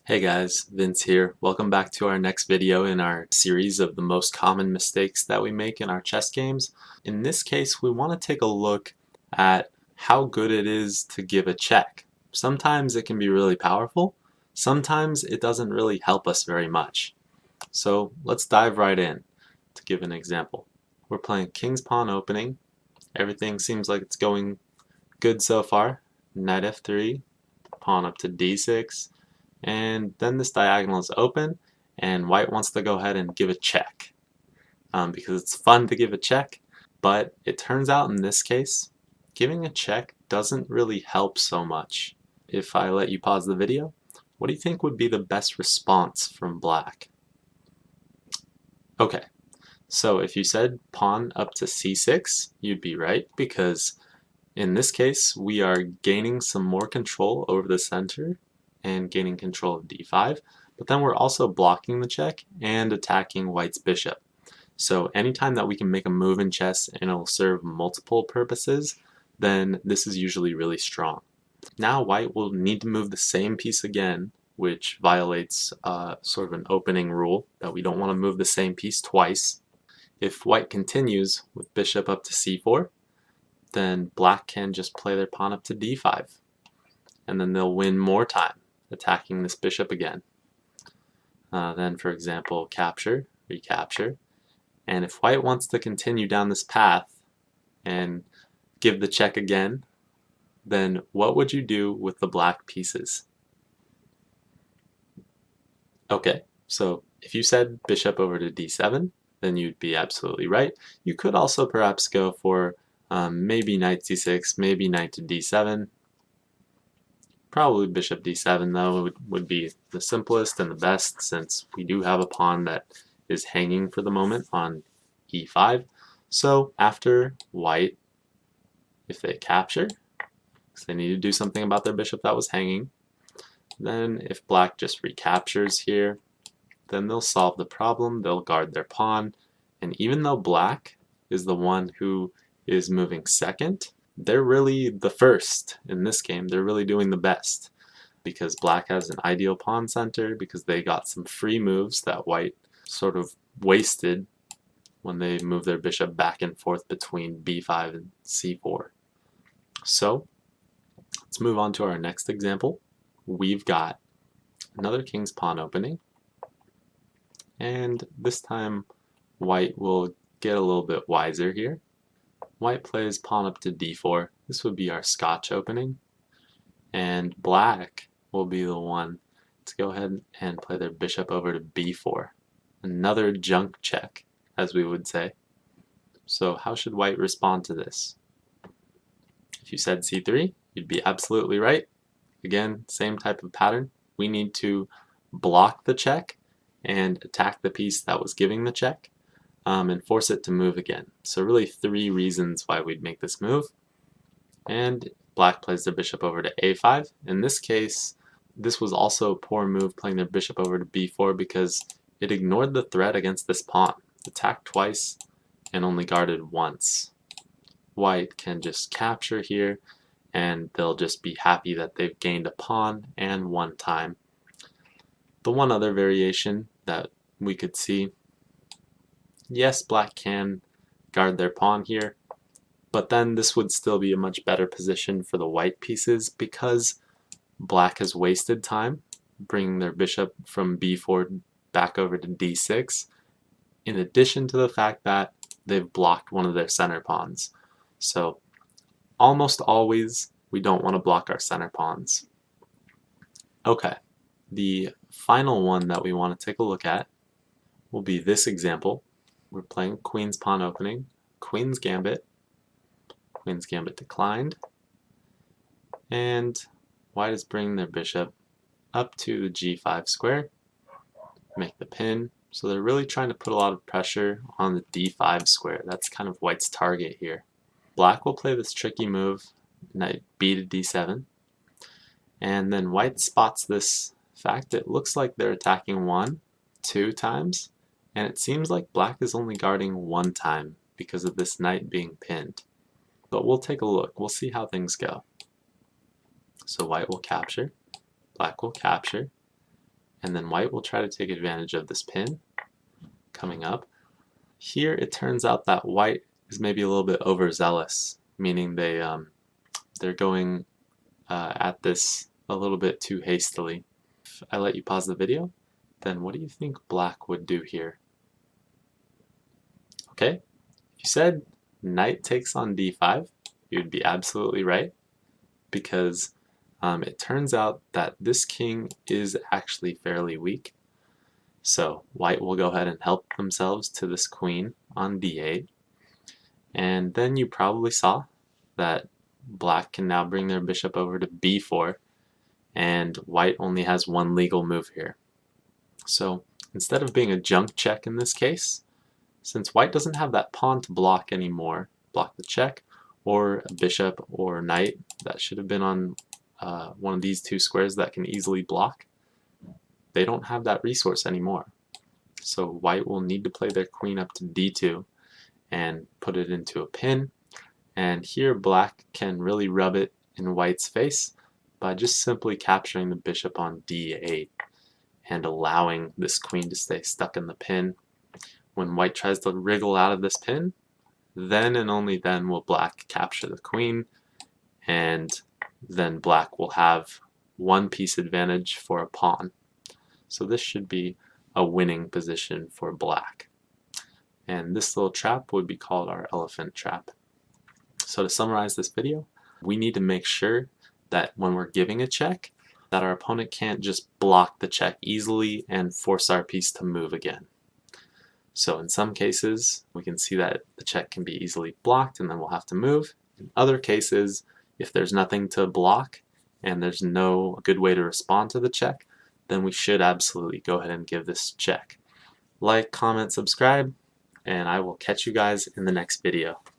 Hey guys, Vince here. Welcome back to our next video in our series of the most common mistakes that we make in our chess games. In this case, we want to take a look at how good it is to give a check. Sometimes it can be really powerful, sometimes it doesn't really help us very much. So let's dive right in to give an example. We're playing King's Pawn opening. Everything seems like it's going good so far. Knight f3, pawn up to d6. And then this diagonal is open, and white wants to go ahead and give a check because it's fun to give a check, but it turns out in this case, giving a check doesn't really help so much. If I let you pause the video, what do you think would be the best response from black? Okay, so if you said pawn up to c6, you'd be right, because in this case, we are gaining some more control over the center and gaining control of d5, but then we're also blocking the check and attacking white's bishop. So anytime that we can make a move in chess and it'll serve multiple purposes, then this is usually really strong. Now white will need to move the same piece again, which violates sort of an opening rule that we don't want to move the same piece twice. If white continues with bishop up to c4, then black can just play their pawn up to d5, and then they'll win more time attacking this bishop again. Then, for example, capture, recapture, and if white wants to continue down this path and give the check again, then what would you do with the black pieces? Okay, so if you said bishop over to d7, then you'd be absolutely right. You could also perhaps go for maybe knight c6, maybe knight to d7. Probably bishop d7 though would be the simplest and the best, since we do have a pawn that is hanging for the moment on e5. So after white, if they capture, because they need to do something about their bishop that was hanging, then if black just recaptures here, then they'll solve the problem, they'll guard their pawn, and even though black is the one who is moving second, they're really the first in this game. They're really doing the best because black has an ideal pawn center, because they got some free moves that white sort of wasted when they moved their bishop back and forth between b5 and c4. So let's move on to our next example. We've got another king's pawn opening, and this time white will get a little bit wiser here. White plays pawn up to d4. This would be our Scotch opening. And black will be the one to go ahead and play their bishop over to b4. Another junk check, as we would say. So how should white respond to this? If you said c3, you'd be absolutely right. Again, same type of pattern. We need to block the check and attack the piece that was giving the check. And force it to move again. So really three reasons why we'd make this move. And black plays their bishop over to a5. In this case, this was also a poor move, playing their bishop over to b4, because it ignored the threat against this pawn. Attacked twice and only guarded once. White can just capture here, and they'll just be happy that they've gained a pawn and won time. The one other variation that we could see, yes, black can guard their pawn here, but then this would still be a much better position for the white pieces, because black has wasted time bringing their bishop from b4 back over to d6, in addition to the fact that they've blocked one of their center pawns. So almost always we don't want to block our center pawns. Okay, the final one that we want to take a look at will be this example. We're playing Queen's Pawn opening, Queen's Gambit declined, and white is bringing their bishop up to the g5 square, make the pin. So they're really trying to put a lot of pressure on the d5 square. That's kind of white's target here. Black will play this tricky move, knight b to d7, and then white spots this fact. It looks like they're attacking 1, 2 times, and it seems like black is only guarding 1 time because of this knight being pinned. But we'll take a look. We'll see how things go. So white will capture, black will capture, and then white will try to take advantage of this pin coming up. Here it turns out that white is maybe a little bit overzealous, meaning they're going at this a little bit too hastily. If I let you pause the video, then what do you think black would do here? Okay, if you said knight takes on d5, you'd be absolutely right, because it turns out that this king is actually fairly weak. So white will go ahead and help themselves to this queen on d8. And then you probably saw that black can now bring their bishop over to b4, and white only has one legal move here. So instead of being a junk check in this case, since white doesn't have that pawn to block anymore, block the check, or a bishop or knight that should have been on one of these two squares that can easily block, they don't have that resource anymore. So white will need to play their queen up to d2 and put it into a pin, and here black can really rub it in white's face by just simply capturing the bishop on d8 and allowing this queen to stay stuck in the pin. When white tries to wriggle out of this pin, then and only then will black capture the queen, and then black will have one piece advantage for a pawn. So this should be a winning position for black. And this little trap would be called our elephant trap. So to summarize this video, we need to make sure that when we're giving a check, that our opponent can't just block the check easily and force our piece to move again. So in some cases, we can see that the check can be easily blocked and then we'll have to move. In other cases, if there's nothing to block and there's no good way to respond to the check, then we should absolutely go ahead and give this check. Like, comment, subscribe, and I will catch you guys in the next video.